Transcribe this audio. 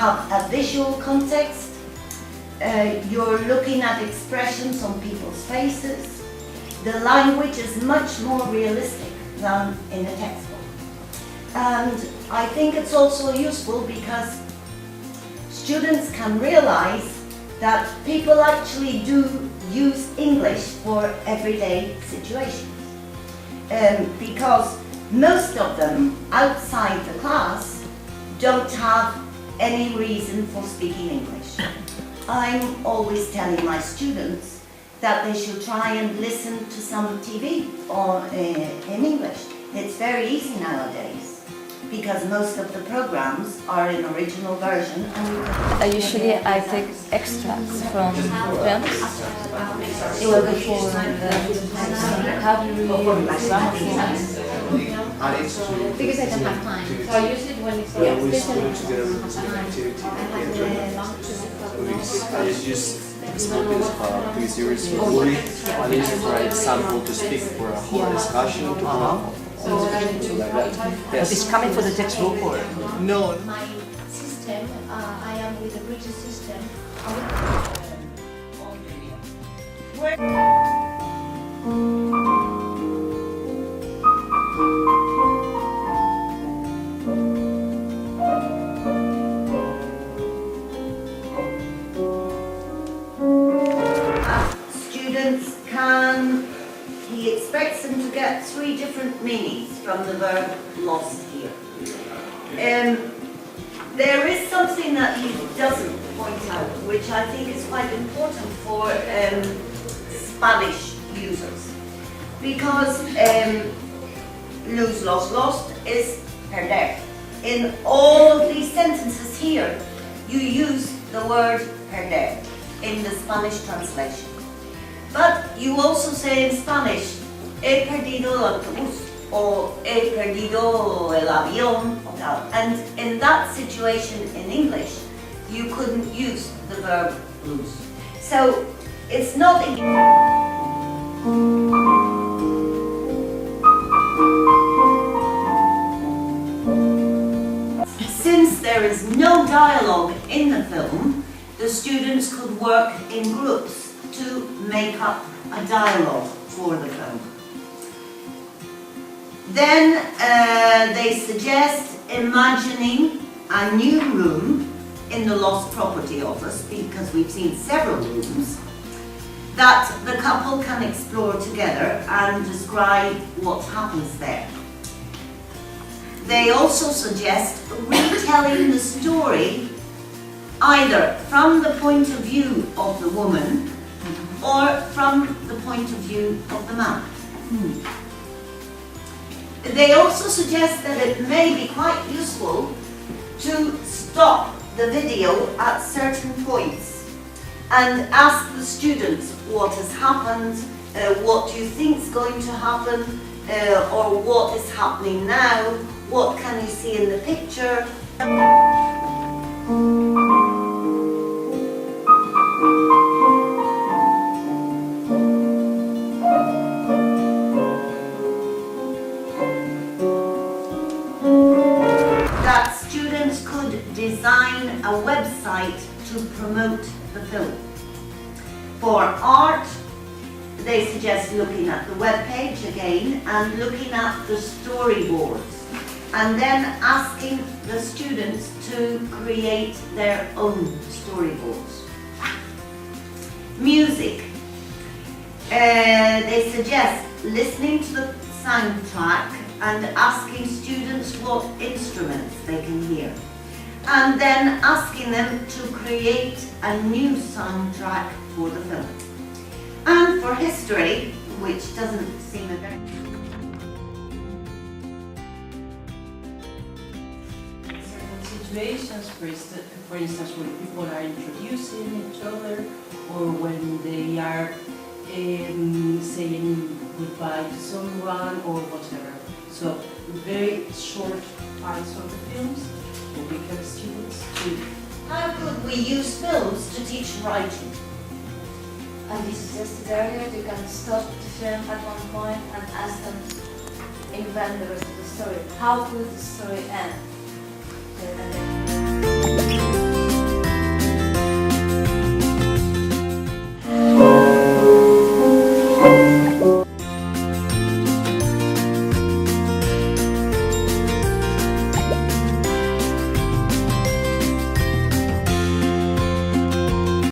have a visual context. You're looking at expressions on people's faces. The language is much more realistic than in a textbook. And I think it's also useful because students can realize that people actually do use English for everyday situations. Because most of them outside the class don't have any reason for speaking English. I'm always telling my students that they should try and listen to some TV in English. It's very easy nowadays because most of the programs are in original version. And Usually I take extracts from films. It will be for the vocabulary, grammar. Because I don't have time. So I use it when it's especially I just small bits of 3 series for Uri. I use it, for example, to speak for a whole discussion to like that. Yes. It's coming for the textbook or? No. my system, I am with the British system. Students he expects them to get 3 different meanings from the verb lost here. There is something that he doesn't point out, which I think is quite important for Spanish users. Because lose, lost is perder. In all of these sentences here, you use the word perder in the Spanish translation. But you also say in Spanish, he perdido el autobús, or he perdido el avión, and in that situation in English, you couldn't use the verb lose. So it's not Since there is no dialogue in the film, the students could work in groups to make up a dialogue for the film. Then they suggest imagining a new room in the Lost Property Office, because we've seen several rooms, that the couple can explore together and describe what happens there. They also suggest retelling the story either from the point of view of the woman or from the point of view of the man. They also suggest that it may be quite useful to stop the video at certain points and ask the students what has happened, what do you think is going to happen, or what is happening now, what can you see in the picture. That students could design a website to promote the film. For art, they suggest looking at the webpage again and looking at the storyboards, and then asking the students to create their own storyboards. Music. They suggest listening to the soundtrack and asking students what instruments they can hear, and then asking them to create a new soundtrack for the film. And for history, which doesn't seem a very... Situations, for instance, when people are introducing each other, or when they are saying goodbye to someone or whatever. So very short parts of the films will be for students to... How could we use films to teach writing? As you suggested earlier, you can stop the film at one point and ask them to invent the rest of the story. How could the story end? And then